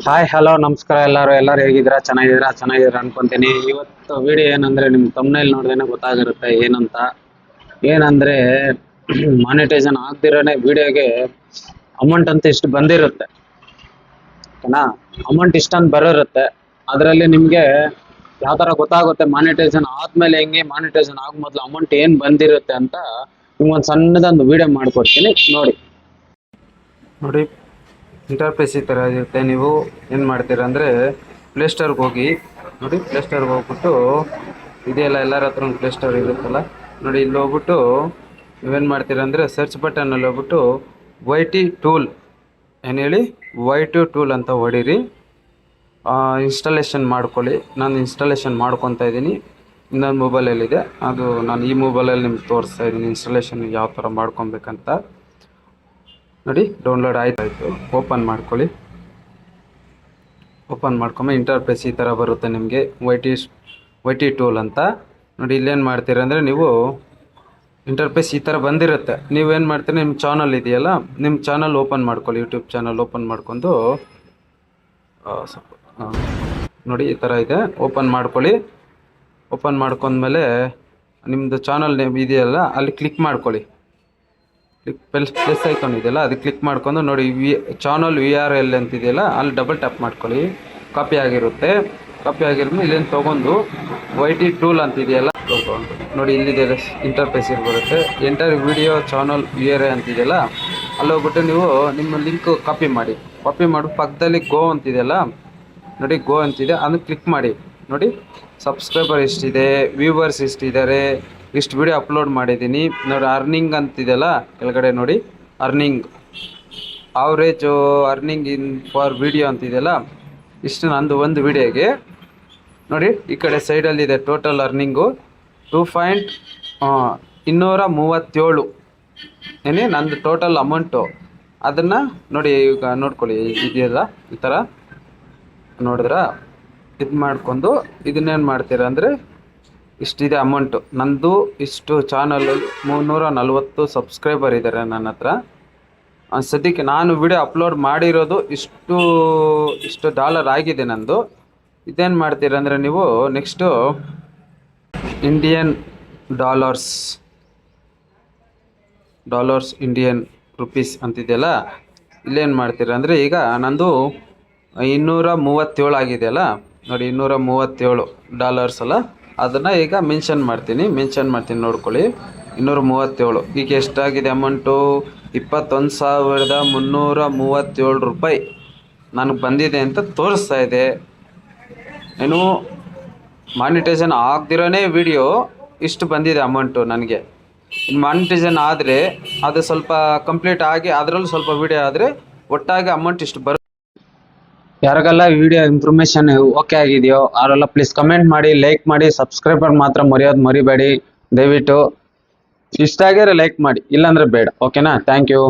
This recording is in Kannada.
ಹಾಯ್ ಹಲೋ ನಮಸ್ಕಾರ ಎಲ್ಲರೂ ಹೇಗಿದ್ದೀರಾ ಚೆನ್ನಾಗಿದ್ದೀರಾ ಅನ್ಕೊಂತೀನಿ. ಇವತ್ತು ವಿಡಿಯೋ ಏನಂದ್ರೆ ನಿಮ್ ತಮ್ನೇಲ್ ನೋಡಿದ್ರೆ ಗೊತ್ತಾಗಿರುತ್ತೆ ಏನಂದ್ರೆ ಮಾನಿಟೈಸೇಷನ್ ಆಗ್ದಿರೋನೆ ವಿಡಿಯೋಗೆ ಅಮೌಂಟ್ ಅಂತ ಇಷ್ಟು ಬಂದಿರುತ್ತೆ ಓಕೆನಾ. ಅಮೌಂಟ್ ಇಷ್ಟಂತ ಬರೋರುತ್ತೆ. ಅದರಲ್ಲಿ ನಿಮ್ಗೆ ಯಾವ ತರ ಗೊತ್ತಾಗುತ್ತೆ ಮಾನಿಟೈಸೇಷನ್ ಆದ್ಮೇಲೆ ಹೆಂಗೆ ಮಾನಿಟೈಸೇಷನ್ ಆಗ ಮೊದಲು ಅಮೌಂಟ್ ಏನ್ ಬಂದಿರುತ್ತೆ ಅಂತ ನಿಮ್ಗೊಂದು ಸಣ್ಣದೊಂದು ವಿಡಿಯೋ ಮಾಡ್ಕೊಡ್ತೀನಿ ನೋಡಿ. ಇಂಟರ್ಫೇಸ್ ಈ ಥರ ಇರುತ್ತೆ. ನೀವು ಏನು ಮಾಡ್ತೀರಾ ಅಂದರೆ ಪ್ಲೇಸ್ಟೋರ್ಗೆ ಹೋಗಿ ನೋಡಿ. ಪ್ಲೇಸ್ಟೋರ್ಗೆ ಹೋಗ್ಬಿಟ್ಟು ಇದೆಯಲ್ಲ, ಎಲ್ಲರ ಹತ್ರ ಒಂದು ಪ್ಲೇಸ್ಟೋರ್ ಇರುತ್ತಲ್ಲ ನೋಡಿ. ಇಲ್ಲಿ ಹೋಗ್ಬಿಟ್ಟು ನೀವೇನು ಮಾಡ್ತೀರಾ ಅಂದರೆ ಸರ್ಚ್ ಬಟನಲ್ಲಿ ಹೋಗ್ಬಿಟ್ಟು YT ಟೂಲ್ ಏನು ಹೇಳಿ YT ಟೂಲ್ ಅಂತ ಹೊಡೀರಿ. ಇನ್ಸ್ಟಾಲೇಷನ್ ಮಾಡ್ಕೊಳ್ಳಿ. ನಾನು ಇನ್ಸ್ಟಾಲೇಷನ್ ಮಾಡ್ಕೊತಾ ಇದ್ದೀನಿ. ಇನ್ನೊಂದು ಮೊಬೈಲಲ್ಲಿದೆ, ಅದು ನಾನು ಈ ಮೊಬೈಲಲ್ಲಿ ನಿಮ್ಗೆ ತೋರಿಸ್ತಾ ಇದ್ದೀನಿ ಇನ್ಸ್ಟಾಲೇಷನ್ ಯಾವ ಥರ ಮಾಡ್ಕೊಬೇಕಂತ ನೋಡಿ. ಡೌನ್ಲೋಡ್ ಆಯ್ತಾಯಿತು. ಓಪನ್ ಮಾಡ್ಕೊಳ್ಳಿ. ಓಪನ್ ಮಾಡ್ಕೊಂಬ ಇಂಟರ್ಫೇಸ್ ಈ ಥರ ಬರುತ್ತೆ ನಿಮಗೆ. YT ಟೂಲ್ ಅಂತ ನೋಡಿ. ಇಲ್ಲೇನು ಮಾಡ್ತೀರ ಅಂದರೆ ನೀವು ಇಂಟರ್ಫೇಸ್ ಈ ಥರ ಬಂದಿರುತ್ತೆ. ನೀವೇನು ಮಾಡ್ತೀರಿ, ನಿಮ್ಮ ಚಾನಲ್ ಇದೆಯಲ್ಲ, ನಿಮ್ಮ ಚಾನಲ್ ಓಪನ್ ಮಾಡ್ಕೊಳ್ಳಿ. ಯೂಟ್ಯೂಬ್ ಚಾನಲ್ ಓಪನ್ ಮಾಡ್ಕೊಂಡು ನೋಡಿ ಈ ಥರ ಇದೆ. ಓಪನ್ ಮಾಡ್ಕೊಳ್ಳಿ. ಓಪನ್ ಮಾಡ್ಕೊಂಡ್ಮೇಲೆ ನಿಮ್ಮದು ಚಾನಲ್ ನೇಮ್ ಇದೆಯಲ್ಲ ಅಲ್ಲಿ ಕ್ಲಿಕ್ ಮಾಡ್ಕೊಳ್ಳಿ. ಪ್ಲಸ್ ಐಕಾನ್ ಇದೆಯಲ್ಲ ಅದು ಕ್ಲಿಕ್ ಮಾಡ್ಕೊಂಡು ನೋಡಿ ಚಾನಲ್ URL ಅಂತಿದೆಯಲ್ಲ ಅಲ್ಲಿ ಡಬಲ್ ಟ್ಯಾಪ್ ಮಾಡ್ಕೊಳ್ಳಿ. ಕಾಪಿ ಆಗಿರುತ್ತೆ. ಕಾಪಿ ಆಗಿರೋದ್ಮೇಲೆ ಇಲ್ಲೇನು ತೊಗೊಂಡು YT ಟೂಲ್ ಅಂತಿದೆಯಲ್ಲ ತೊಗೊಂಡು ನೋಡಿ. ಇಲ್ಲಿದೆ ಇಂಟರ್ಫೇಸ್ ಬರುತ್ತೆ. ಎಂಟರ್ ವಿಡಿಯೋ ಚಾನಲ್ URL ಅಂತಿದೆಯಲ್ಲ ಅಲ್ಲಿ ಹೋಗ್ಬಿಟ್ಟು ನೀವು ನಿಮ್ಮ ಲಿಂಕ್ ಕಾಪಿ ಮಾಡಿ ಪಕ್ಕದಲ್ಲಿ ಗೋ ಅಂತಿದೆಯಲ್ಲ ನೋಡಿ, ಗೋ ಅಂತಿದೆ ಅದನ್ನು ಕ್ಲಿಕ್ ಮಾಡಿ. ನೋಡಿ ಸಬ್ಸ್ಕ್ರೈಬರ್ ಎಷ್ಟಿದೆ, ವ್ಯೂವರ್ಸ್ ಎಷ್ಟಿದ್ದಾರೆ, ಇಷ್ಟು ವಿಡಿಯೋ ಅಪ್ಲೋಡ್ ಮಾಡಿದ್ದೀನಿ ನೋಡಿ. ಅರ್ನಿಂಗ್ ಅಂತಿದೆಯಲ್ಲ ಕೆಳಗಡೆ ನೋಡಿ, earning average earning in for video ಅಂತಿದೆಯಲ್ಲ ಇಷ್ಟು ನಂದು ಒಂದು ವಿಡಿಯೋಗೆ ನೋಡಿ. ಈ ಕಡೆ ಸೈಡಲ್ಲಿದೆ ಟೋಟಲ್ ಅರ್ನಿಂಗು 237 ಏನೇ ನಂದು ಟೋಟಲ್ ಅಮೌಂಟು. ಅದನ್ನು ನೋಡಿ ಈಗ ನೋಡ್ಕೊಳ್ಳಿ. ಇದೆಯಲ್ಲ ಈ ಥರ ನೋಡಿದ್ರ ಇದು ಮಾಡ್ಕೊಂಡು ಇದನ್ನೇನು ಮಾಡ್ತೀರಾ ಅಂದರೆ ಇಷ್ಟಿದೆ ಅಮೌಂಟು ನಂದು. ಇಷ್ಟು ಚಾನಲಲ್ಲಿ 340 ಸಬ್ಸ್ಕ್ರೈಬರ್ ಇದ್ದಾರೆ ನನ್ನ ಹತ್ರ. ಸದ್ಯಕ್ಕೆ ನಾನು ವಿಡಿಯೋ ಅಪ್ಲೋಡ್ ಮಾಡಿರೋದು ಇಷ್ಟು ಡಾಲರ್ ಆಗಿದೆ ನಂದು. ಇದೇನು ಮಾಡ್ತೀರ ಅಂದರೆ ನೀವು next Indian dollars Indian rupees ಅಂತಿದೆಯಲ್ಲ ಇಲ್ಲೇನು ಮಾಡ್ತೀರ ಅಂದರೆ ಈಗ ನಂದು 237 ಆಗಿದೆಯಲ್ಲ ನೋಡಿ. 237 ಡಾಲರ್ಸ್ ಅಲ್ಲ, ಅದನ್ನು ಈಗ ಮೆನ್ಷನ್ ಮಾಡ್ತೀನಿ ನೋಡ್ಕೊಳ್ಳಿ. 237 ಈಗ ಎಷ್ಟಾಗಿದೆ ಅಮೌಂಟು 21,337 ರೂಪಾಯಿ ನನಗೆ ಬಂದಿದೆ ಅಂತ ತೋರಿಸ್ತಾ ಇದೆ. ಏನು ಮಾನಿಟೈಸೇಷನ್ ಆಗದಿರೋನೇ ವಿಡಿಯೋ ಇಷ್ಟು ಬಂದಿದೆ ಅಮೌಂಟು ನನಗೆ. ಮಾನಿಟೈಸೇಷನ್ ಆದರೆ ಅದು ಸ್ವಲ್ಪ ಕಂಪ್ಲೀಟ್ ಆಗಿ ಅದರಲ್ಲೂ ಸ್ವಲ್ಪ ವಿಡಿಯೋ ಆದರೆ ಒಟ್ಟಾಗಿ ಅಮೌಂಟ್ ಇಷ್ಟು ಬರುತ್ತೆ. ಯಾರಿಗೆಲ್ಲ ವಿಡಿಯೋ ಇನ್ಫಾರ್ಮೇಶನ್ ಓಕೆ ಆಗಿದೆಯೋ ಅವರೆಲ್ಲ ಪ್ಲೀಸ್ ಕಮೆಂಟ್ ಮಾಡಿ, ಲೈಕ್ ಮಾಡಿ, ಸಬ್ಸ್ಕ್ರೈಬರ್ ಮಾತ್ರ ಮರಿಬೇಡಿ ದಯವಿಟ್ಟು. ಇಷ್ಟ ಆಗಿದ್ರೆ ಲೈಕ್ ಮಾಡಿ, ಇಲ್ಲಾಂದ್ರೆ ಬೇಡ. ಓಕೆನಾ? Thank you.